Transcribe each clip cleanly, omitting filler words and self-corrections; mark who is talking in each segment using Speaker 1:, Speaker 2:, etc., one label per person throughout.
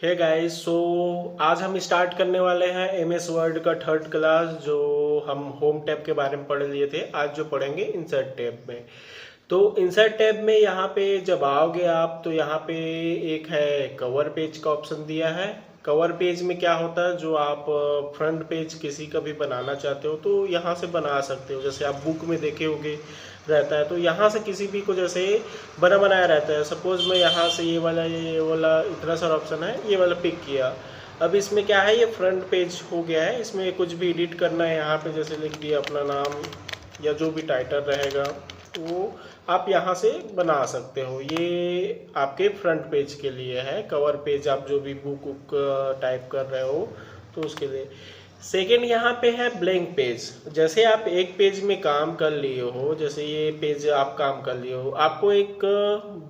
Speaker 1: Hey guys, सो आज हम start करने वाले हैं एमएस वर्ड का थर्ड क्लास। जो हम होम टैब के बारे में पढ़ लिए थे, आज जो पढ़ेंगे इंसर्ट टैब में। तो इंसर्ट टैब में यहाँ पे जब आओगे आप, तो यहाँ पे एक है कवर पेज का ऑप्शन दिया है। कवर पेज में क्या होता है, जो आप फ्रंट पेज किसी का भी बनाना चाहते हो तो यहाँ से बना सकते हो। जैसे आप बुक में देखे होगे रहता है, तो यहाँ से किसी भी को जैसे बना बनाया रहता है। सपोज मैं यहाँ से ये वाला इतना सारा ऑप्शन है, ये वाला पिक किया। अब इसमें क्या है, ये फ्रंट पेज हो गया है। इसमें कुछ भी एडिट करना है, यहाँ पे जैसे लिख दिया अपना नाम या जो भी टाइटल रहेगा वो आप यहाँ से बना सकते हो। ये आपके फ्रंट पेज के लिए है। कवर पेज आप जो भी बुक टाइप कर रहे हो तो उसके लिए। सेकेंड यहाँ पे है ब्लैंक पेज। जैसे आप एक पेज में काम कर लिए हो, जैसे ये पेज आप काम कर लिए हो, आपको एक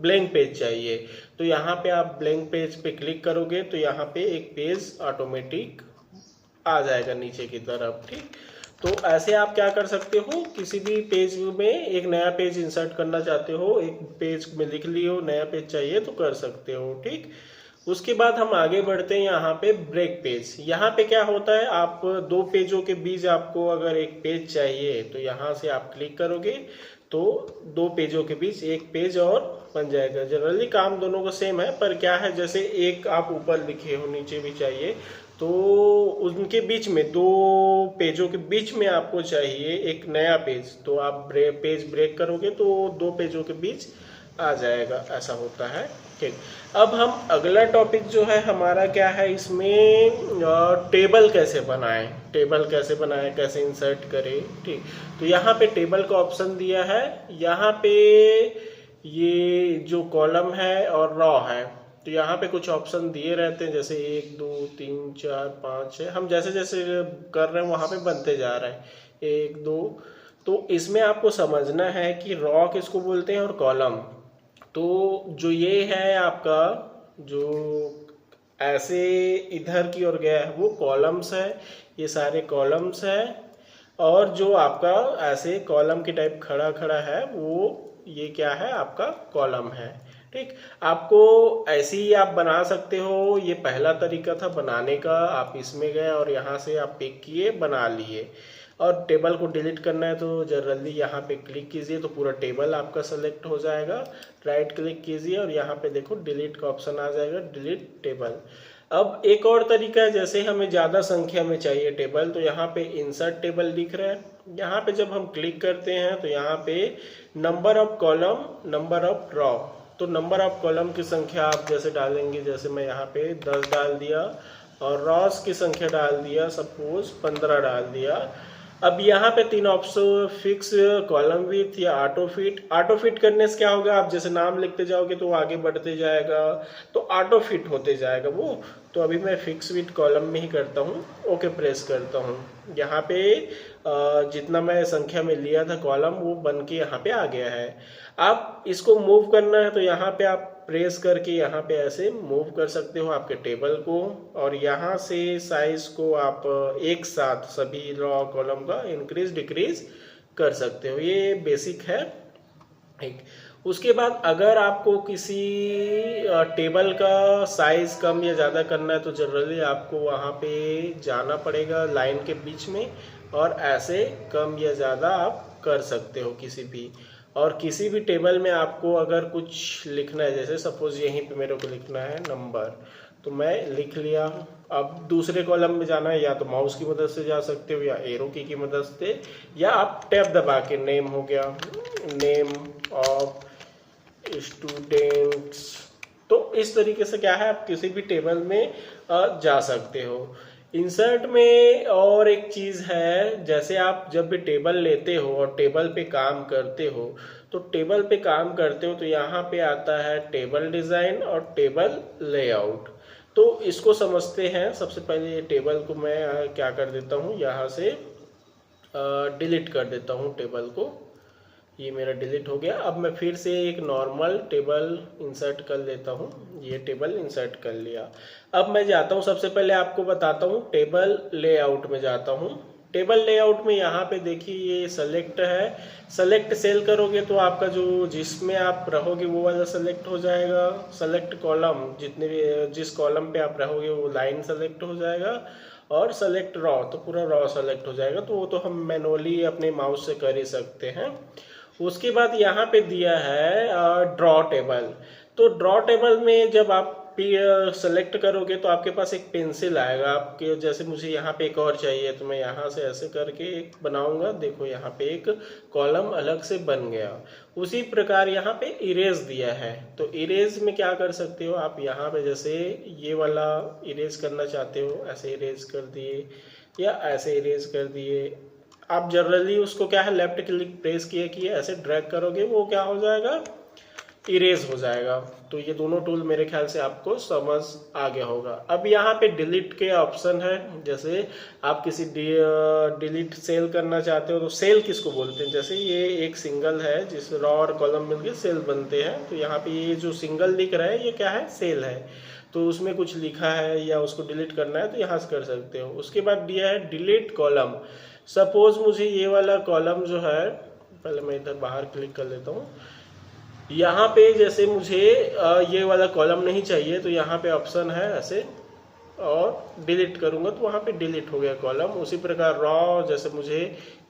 Speaker 1: ब्लैंक पेज चाहिए, तो यहाँ पे आप ब्लैंक पेज पे क्लिक करोगे तो यहाँ पे एक पेज ऑटोमेटिक आ जाएगा नीचे की तरफ। ठीक, तो ऐसे आप क्या कर सकते हो, किसी भी पेज में एक नया पेज इंसर्ट करना चाहते हो, एक पेज में लिख लियो नया पेज चाहिए तो कर सकते हो। ठीक, उसके बाद हम आगे बढ़ते हैं यहाँ पे ब्रेक पेज। यहाँ पे क्या होता है, आप दो पेजों के बीच आपको अगर एक पेज चाहिए तो यहाँ से आप क्लिक करोगे तो दो पेजों के बीच एक पेज और बन जाएगा। जनरली काम दोनों का सेम है, पर क्या है, जैसे एक आप ऊपर लिखे हो नीचे भी चाहिए तो उनके बीच में, दो पेजों के बीच में आपको चाहिए एक नया पेज, तो आप पेज ब्रेक करोगे तो दो पेजों के बीच आ जाएगा। ऐसा होता है। ठीक, अब हम अगला टॉपिक जो है हमारा क्या है, इसमें टेबल कैसे बनाएं, टेबल कैसे बनाएं, कैसे इंसर्ट करें। ठीक, तो यहाँ पे टेबल का ऑप्शन दिया है। यहाँ पे ये जो कॉलम है और रॉ है, तो यहाँ पे कुछ ऑप्शन दिए रहते हैं, जैसे 1 2 3 4 5 6। हम जैसे जैसे कर रहे हैं वहाँ पे बनते जा रहे हैं 1 2। तो इसमें आपको समझना है कि रॉ किसको बोलते हैं और कॉलम। तो जो ये है आपका, जो ऐसे इधर की ओर गया है वो कॉलम्स है, ये सारे कॉलम्स है। और जो आपका ऐसे कॉलम के टाइप खड़ा खड़ा है वो ये क्या है, आपका कॉलम है। ठीक, आपको ऐसे ही आप बना सकते हो। ये पहला तरीका था बनाने का, आप इसमें गए और यहाँ से आप पिक किए, बना लिए। और टेबल को डिलीट करना है तो जनरली यहाँ पे क्लिक कीजिए तो पूरा टेबल आपका सेलेक्ट हो जाएगा। राइट क्लिक कीजिए और यहाँ पे देखो डिलीट का ऑप्शन आ जाएगा, डिलीट टेबल। अब एक और तरीका है, जैसे हमें ज़्यादा संख्या में चाहिए टेबल, तो यहाँ पे इंसर्ट टेबल दिख रहा है। यहाँ पे जब हम क्लिक करते हैं तो यहाँ पे number of column, number of raw, तो नंबर ऑफ कॉलम की संख्या आप जैसे डालेंगे, जैसे मैं यहाँ पे 10 डाल दिया, और रॉस की संख्या डाल दिया, सपोज 15 डाल दिया। अब यहाँ पे तीन ऑप्शन, फिक्स, कॉलम विथ या ऑटो फिट। ऑटो फिट करने से क्या होगा, आप जैसे नाम लिखते जाओगे तो आगे बढ़ते जाएगा, तो ऑटो फिट होते जाएगा वो। तो अभी मैं फिक्स विथ कॉलम में ही करता हूँ, ओके प्रेस करता हूँ। यहाँ पे जितना मैं संख्या में लिया था कॉलम, वो बन के यहाँ पे आ गया है। आप इसको मूव करना है तो यहाँ पे आप प्रेस करके यहाँ पे ऐसे मूव कर सकते हो आपके टेबल को, और यहाँ से साइज को आप एक साथ सभी रॉ कॉलम का इंक्रीज डिक्रीज कर सकते हो। ये बेसिक है। ठीक, उसके बाद अगर आपको किसी टेबल का साइज कम या ज़्यादा करना है तो जनरली आपको वहाँ पे जाना पड़ेगा लाइन के बीच में, और ऐसे कम या ज़्यादा आप कर सकते हो किसी भी। और किसी भी टेबल में आपको अगर कुछ लिखना है, जैसे सपोज यहीं पे मेरे को लिखना है नंबर, तो मैं लिख लिया। अब दूसरे कॉलम में जाना है, या तो माउस की मदद से जा सकते हो या एरो की मदद से, या आप टैब दबा के, नेम हो गया, नेम ऑफ स्टूडेंट्स। तो इस तरीके से क्या है, आप किसी भी टेबल में जा सकते हो। इंसर्ट में और एक चीज़ है, जैसे आप जब भी टेबल लेते हो और टेबल पे काम करते हो, तो टेबल पे काम करते हो तो यहाँ पे आता है टेबल डिज़ाइन और टेबल लेआउट। तो इसको समझते हैं। सबसे पहले ये टेबल को मैं क्या कर देता हूँ, यहाँ से डिलीट कर देता हूँ टेबल को। ये मेरा डिलीट हो गया। अब मैं फिर से एक नॉर्मल टेबल इंसर्ट कर लेता हूँ। ये टेबल इंसर्ट कर लिया। अब मैं जाता हूँ, सबसे पहले आपको बताता हूँ टेबल लेआउट में जाता हूँ। टेबल लेआउट में यहाँ पे देखिए ये सेलेक्ट है, सेलेक्ट सेल करोगे तो आपका जो जिसमें आप रहोगे वो वाला सेलेक्ट हो जाएगा। सेलेक्ट कॉलम, जितने भी जिस कॉलम पे आप रहोगे वो लाइन सेलेक्ट हो जाएगा। और सेलेक्ट रॉ, तो पूरा रॉ सेलेक्ट हो जाएगा। तो वो तो हम मैनुअली अपने माउस से कर ही सकते हैं। उसके बाद यहाँ पे दिया है ड्रॉ टेबल। तो ड्रॉ टेबल में जब आप सेलेक्ट करोगे तो आपके पास एक पेंसिल आएगा आपके, जैसे मुझे यहाँ पे एक और चाहिए तो मैं यहाँ से ऐसे करके एक बनाऊंगा। देखो यहाँ पे एक कॉलम अलग से बन गया। उसी प्रकार यहाँ पे इरेज दिया है, तो इरेज में क्या कर सकते हो आप, यहाँ पे जैसे ये वाला इरेज करना चाहते हो ऐसे इरेज कर दिए या ऐसे इरेज कर दिए। आप जनरली उसको क्या है, लेफ्ट क्लिक प्रेस किए ऐसे ड्रैग करोगे वो क्या हो जाएगा, इरेज हो जाएगा। तो ये दोनों टूल मेरे ख्याल से आपको समझ आ गया होगा। अब यहाँ पे डिलीट के ऑप्शन है, जैसे आप किसी डिलीट सेल करना चाहते हो तो सेल किसको बोलते हैं, जैसे ये एक सिंगल है जिस रॉ और कॉलम मिलके सेल बनते हैं। तो यहाँ पे ये जो सिंगल दिख रहा है ये क्या है, सेल है। तो उसमें कुछ लिखा है या उसको डिलीट करना है तो यहाँ से कर सकते हो। उसके बाद दिया है डिलीट कॉलम। सपोज मुझे ये वाला कॉलम जो है, पहले मैं इधर बाहर क्लिक कर लेता हूँ। यहाँ पे जैसे मुझे ये वाला कॉलम नहीं चाहिए तो यहाँ पे ऑप्शन है ऐसे और डिलीट करूँगा तो वहाँ पे डिलीट हो गया कॉलम। उसी प्रकार रॉ, जैसे मुझे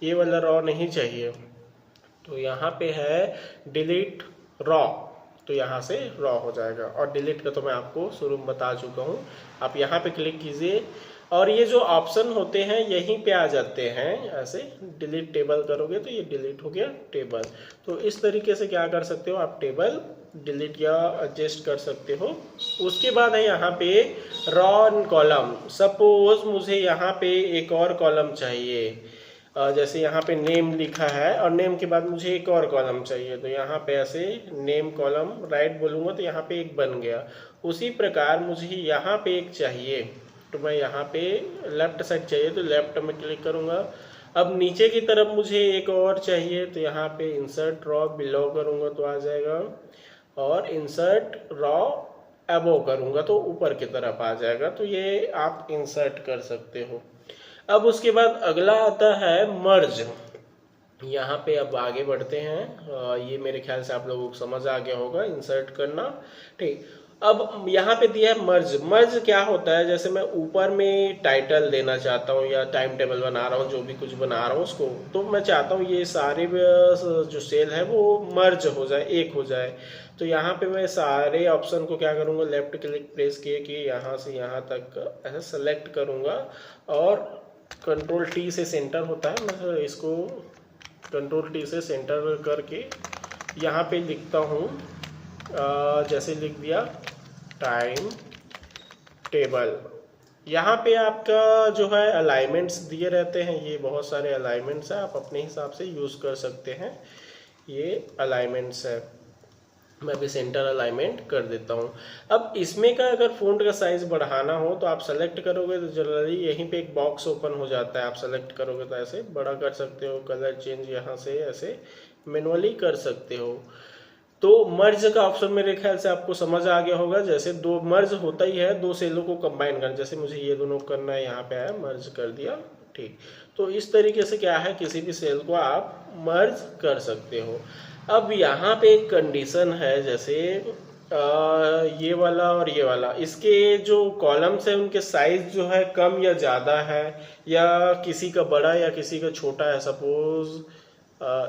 Speaker 1: ये वाला रॉ नहीं चाहिए तो यहाँ पे है डिलीट रॉ, तो यहाँ से रॉ हो जाएगा। और डिलीट का तो मैं आपको शुरू में बता चुका हूँ। आप यहाँ पे क्लिक कीजिए और ये जो ऑप्शन होते हैं यहीं पे आ जाते हैं। ऐसे डिलीट टेबल करोगे तो ये डिलीट हो गया टेबल। तो इस तरीके से क्या कर सकते हो आप, टेबल डिलीट या एडजस्ट कर सकते हो। उसके बाद है यहाँ पे रॉ कॉलम। सपोज मुझे यहाँ पे एक और कॉलम चाहिए, जैसे यहाँ पे नेम लिखा है और नेम के बाद मुझे एक और कॉलम चाहिए तो यहाँ पे ऐसे नेम कॉलम राइट बोलूँगा तो यहाँ पे एक बन गया। उसी प्रकार मुझे यहाँ पे एक चाहिए तो मैं यहाँ पे लेफ्ट साइड चाहिए तो लेफ्ट में क्लिक करूँगा। अब नीचे की तरफ मुझे एक और चाहिए तो यहाँ पे इंसर्ट रॉ बिलो करूँगा तो आ जाएगा, और इंसर्ट रॉ अबो करूँगा तो ऊपर की तरफ आ जाएगा। तो ये आप इंसर्ट कर सकते हो। अब उसके बाद अगला आता है मर्ज। यहाँ पे अब आगे बढ़ते हैं। ये मेरे ख्याल से आप लोगों को समझ आ गया होगा इंसर्ट करना, ठीक। अब यहाँ पे दिया है मर्ज। मर्ज क्या होता है, जैसे मैं ऊपर में टाइटल देना चाहता हूँ या टाइम टेबल बना रहा हूँ, जो भी कुछ बना रहा हूँ उसको, तो मैं चाहता हूँ ये सारे जो सेल है वो मर्ज हो जाए, एक हो जाए। तो यहाँ पे मैं सारे ऑप्शन को क्या करूँगा, लेफ्ट क्लिक प्रेस किए कि यहाँ से यहाँ तक ऐसा सेलेक्ट करूँगा और कंट्रोल टी से सेंटर होता है, मैं इसको कंट्रोल टी से सेंटर करके यहाँ पे लिखता हूँ। जैसे लिख दिया टाइम टेबल। यहाँ पे आपका जो है अलाइनमेंट्स दिए रहते हैं, ये बहुत सारे अलाइनमेंट्स हैं, आप अपने हिसाब से यूज़ कर सकते हैं। ये अलाइनमेंट्स है, मैं भी सेंटर अलाइनमेंट कर देता हूँ। अब इसमें का अगर फ़ॉन्ट का साइज़ बढ़ाना हो तो आप सेलेक्ट करोगे तो जनरली यहीं पे एक बॉक्स ओपन हो जाता है। आप सेलेक्ट करोगे तो ऐसे बड़ा कर सकते हो, कलर चेंज यहाँ से ऐसे मैनुअली कर सकते हो। तो मर्ज का ऑप्शन मेरे ख्याल से आपको समझ आ गया होगा। जैसे दो मर्ज होता ही है, दो सेलों को कंबाइन करना। जैसे मुझे ये दोनों करना है, यहाँ पे आया मर्ज कर दिया, ठीक। तो इस तरीके से क्या है, किसी भी सेल को आप मर्ज कर सकते हो। अब यहाँ पे एक कंडीशन है, जैसे ये वाला और ये वाला, इसके जो कॉलम्स है उनके साइज जो है कम या ज़्यादा है, या किसी का बड़ा या किसी का छोटा है। सपोज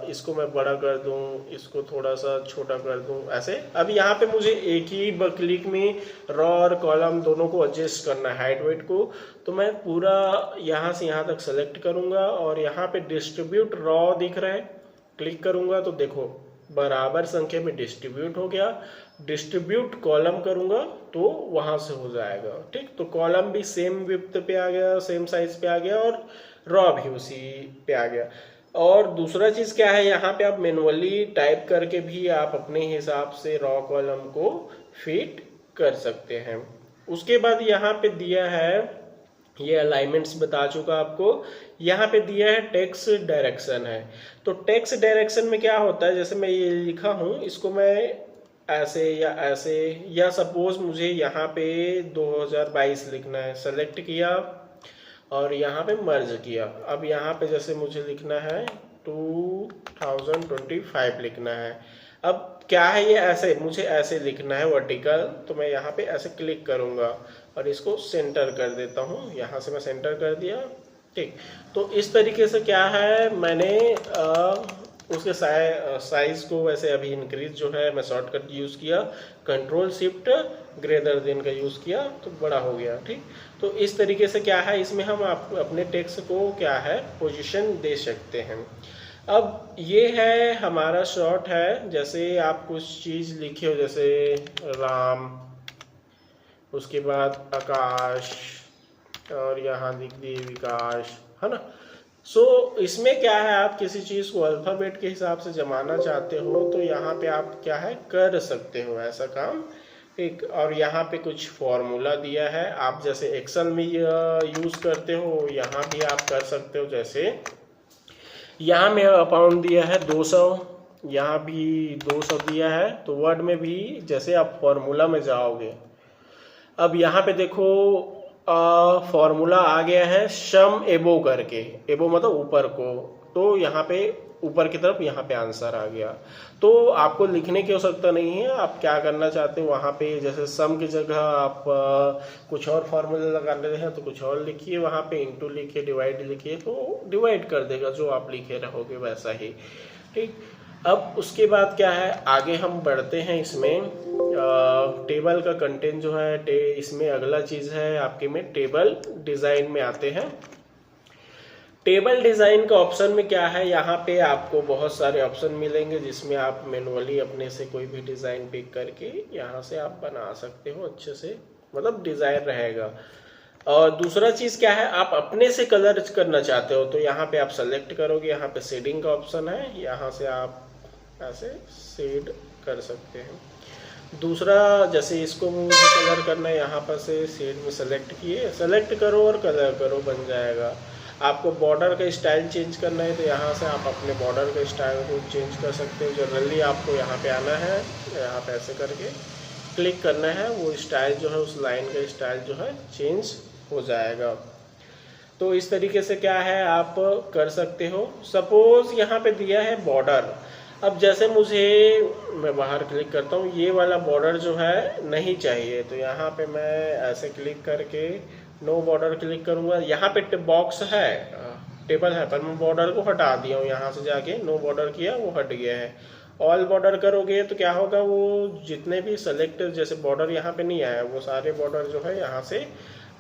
Speaker 1: इसको मैं बड़ा कर दूं, इसको थोड़ा सा छोटा कर दूं, ऐसे। अब यहाँ पे मुझे एक ही क्लिक में रॉ और कॉलम दोनों को एडजस्ट करना है, हाइट वेट को। तो मैं पूरा यहाँ से यहाँ तक सेलेक्ट करूँगा और यहाँ पे डिस्ट्रीब्यूट रॉ दिख रहा है, क्लिक करूँगा तो देखो बराबर संख्या में डिस्ट्रीब्यूट हो गया। डिस्ट्रीब्यूट कॉलम करूँगा तो वहाँ से हो जाएगा, ठीक। तो कॉलम भी सेम विड्थ पे आ गया, सेम साइज पे आ गया, और रॉ भी उसी पे आ गया। और दूसरा चीज़ क्या है, यहाँ पे आप मैनुअली टाइप करके भी आप अपने हिसाब से रॉ कॉलम को फिट कर सकते हैं। उसके बाद यहाँ पे दिया है, ये अलाइनमेंट्स बता चुका आपको। यहाँ पे दिया है टेक्स्ट डायरेक्शन है। तो टेक्स्ट डायरेक्शन में क्या होता है, जैसे मैं ये लिखा हूँ, इसको मैं ऐसे या ऐसे, या सपोज मुझे यहाँ पे 2022 लिखना है, सेलेक्ट किया और यहाँ पे मर्ज किया। अब यहाँ पे जैसे मुझे लिखना है 2025 लिखना है। अब क्या है ये, ऐसे मुझे ऐसे लिखना है वर्टिकल, तो मैं यहाँ पे ऐसे क्लिक करूँगा और इसको सेंटर कर देता हूँ। यहाँ से मैं सेंटर कर दिया, ठीक। तो इस तरीके से क्या है, मैंने उसके साइज को वैसे अभी इंक्रीज जो है मैं शॉर्टकट यूज़ किया, कंट्रोल शिफ्ट ग्रेटर देन का यूज़ किया तो बड़ा हो गया, ठीक। तो इस तरीके से क्या है, इसमें हम अपने टेक्स्ट को क्या है पोजीशन दे सकते हैं। अब ये है हमारा शॉर्ट है, जैसे आप कुछ चीज़ लिखे हो, जैसे राम, उसके बाद आकाश, और यहाँ लिख दिए विकास, है ना। इसमें क्या है, आप किसी चीज़ को अल्फ़ाबेट के हिसाब से जमाना चाहते हो तो यहाँ पे आप क्या है कर सकते हो ऐसा काम, एक। और यहाँ पे कुछ फॉर्मूला दिया है, आप जैसे एक्सेल में यूज़ करते हो यहाँ भी आप कर सकते हो। जैसे यहाँ में अमाउंट दिया है 200, यहाँ भी 200 दिया है, तो वर्ड में भी जैसे आप फॉर्मूला में जाओगे, अब यहाँ पे देखो फॉर्मूला आ गया है सम एबो करके, एबो मतलब ऊपर को, तो यहाँ पे ऊपर की तरफ यहाँ पे आंसर आ गया। तो आपको लिखने की आवश्यकता नहीं है, आप क्या करना चाहते हो वहाँ पे, जैसे सम की जगह आप कुछ और फॉर्मूला लगा रहे हैं तो कुछ और लिखिए, वहाँ पे इंटू लिखिए, डिवाइड लिखिए, तो डिवाइड कर देगा जो आप लिखे रहोगे वैसा ही, ठीक। अब उसके बाद क्या है, आगे हम बढ़ते हैं इसमें। टेबल का कंटेंट जो है इसमें अगला चीज़ है आपके में टेबल डिज़ाइन में आते हैं। टेबल डिज़ाइन का ऑप्शन में क्या है, यहाँ पे आपको बहुत सारे ऑप्शन मिलेंगे जिसमें आप मैनुअली अपने से कोई भी डिज़ाइन पिक करके यहाँ से आप बना सकते हो अच्छे से, मतलब डिज़ाइन रहेगा। और दूसरा चीज़ क्या है, आप अपने से कलर करना चाहते हो तो यहाँ पे आप सेलेक्ट करोगे, यहाँ पे शेडिंग का ऑप्शन है, यहाँ से आप ऐसे शेड कर सकते हैं। दूसरा जैसे इसको मुझे कलर करना है, यहाँ पर से शेड में सेलेक्ट किए, सेलेक्ट करो और कलर करो, बन जाएगा। आपको बॉर्डर का स्टाइल चेंज करना है तो यहाँ से आप अपने बॉर्डर का स्टाइल को चेंज कर सकते हो। जनरली आपको यहाँ पे आना है, यहाँ पे ऐसे करके क्लिक करना है, वो स्टाइल जो है उस लाइन का स्टाइल जो है चेंज हो जाएगा। तो इस तरीके से क्या है आप कर सकते हो। सपोज यहाँ पे दिया है बॉर्डर, अब जैसे मैं बाहर क्लिक करता हूँ, ये वाला बॉर्डर जो है नहीं चाहिए, तो यहाँ पे मैं ऐसे क्लिक करके नो बॉर्डर क्लिक करूँगा। यहाँ पे बॉक्स है, टेबल है, पर मैं बॉर्डर को हटा दिया हूँ, यहाँ से जाके नो बॉर्डर किया, वो हट गया है। ऑल बॉर्डर करोगे तो क्या होगा, वो जितने भी सेलेक्ट जैसे बॉर्डर यहाँ पे नहीं आया, वो सारे बॉर्डर जो है यहाँ से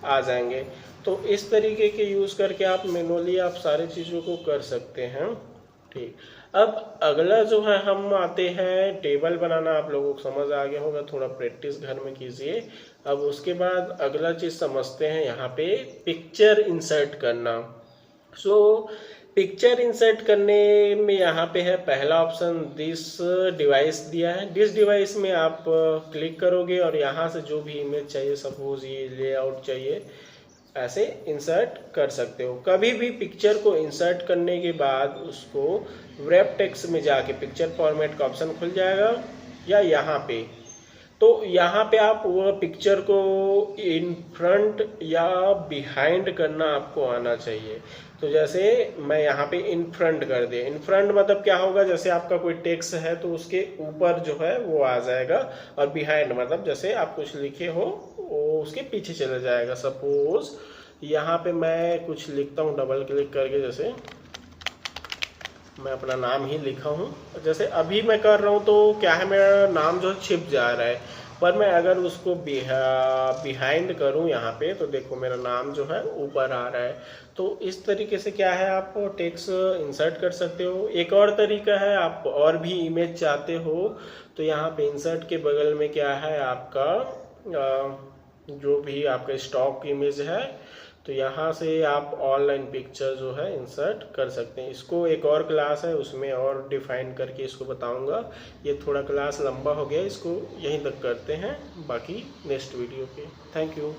Speaker 1: आ जाएंगे। तो इस तरीके के यूज़ करके आप मैनुअली आप सारी चीज़ों को कर सकते हैं, ठीक। अब अगला जो है हम आते हैं टेबल बनाना, आप लोगों को समझ आ गया होगा, थोड़ा प्रैक्टिस घर में कीजिए। अब उसके बाद अगला चीज़ समझते हैं, यहाँ पे पिक्चर इंसर्ट करना। पिक्चर इंसर्ट करने में यहाँ पे है पहला ऑप्शन दिस डिवाइस दिया है। दिस डिवाइस में आप क्लिक करोगे और यहाँ से जो भी इमेज चाहिए, सपोज ये लेआउट चाहिए, ऐसे इंसर्ट कर सकते हो। कभी भी पिक्चर को इंसर्ट करने के बाद उसको व्रैप टेक्स्ट में जाके पिक्चर फॉर्मेट का ऑप्शन खुल जाएगा, या यहाँ पे, तो यहाँ पे आप वो पिक्चर को इन फ्रंट या बिहाइंड करना आपको आना चाहिए। तो जैसे मैं यहाँ पे इन फ्रंट कर दिया, इन फ्रंट मतलब क्या होगा, जैसे आपका कोई टेक्स्ट है तो उसके ऊपर जो है वो आ जाएगा, और बिहाइंड मतलब जैसे आप कुछ लिखे हो वो उसके पीछे चला जाएगा। सपोज यहाँ पे मैं कुछ लिखता हूँ, डबल क्लिक करके, जैसे मैं अपना नाम ही लिखा हूँ, जैसे अभी मैं कर रहा हूँ तो क्या है, मेरा नाम जो छिप जा रहा है, पर मैं अगर उसको बिहाइंड करूँ यहाँ पे तो देखो मेरा नाम जो है ऊपर आ रहा है। तो इस तरीके से क्या है आप टेक्स्ट इंसर्ट कर सकते हो। एक और तरीका है, आप और भी इमेज चाहते हो तो यहाँ पे इंसर्ट के बगल में क्या है आपका जो भी आपका स्टॉक इमेज है, तो यहाँ से आप ऑनलाइन पिक्चर जो है इंसर्ट कर सकते हैं। इसको एक और क्लास है उसमें और डिफाइन करके इसको बताऊंगा। ये थोड़ा क्लास लंबा हो गया, इसको यहीं तक करते हैं, बाकी नेक्स्ट वीडियो पे। Thank you.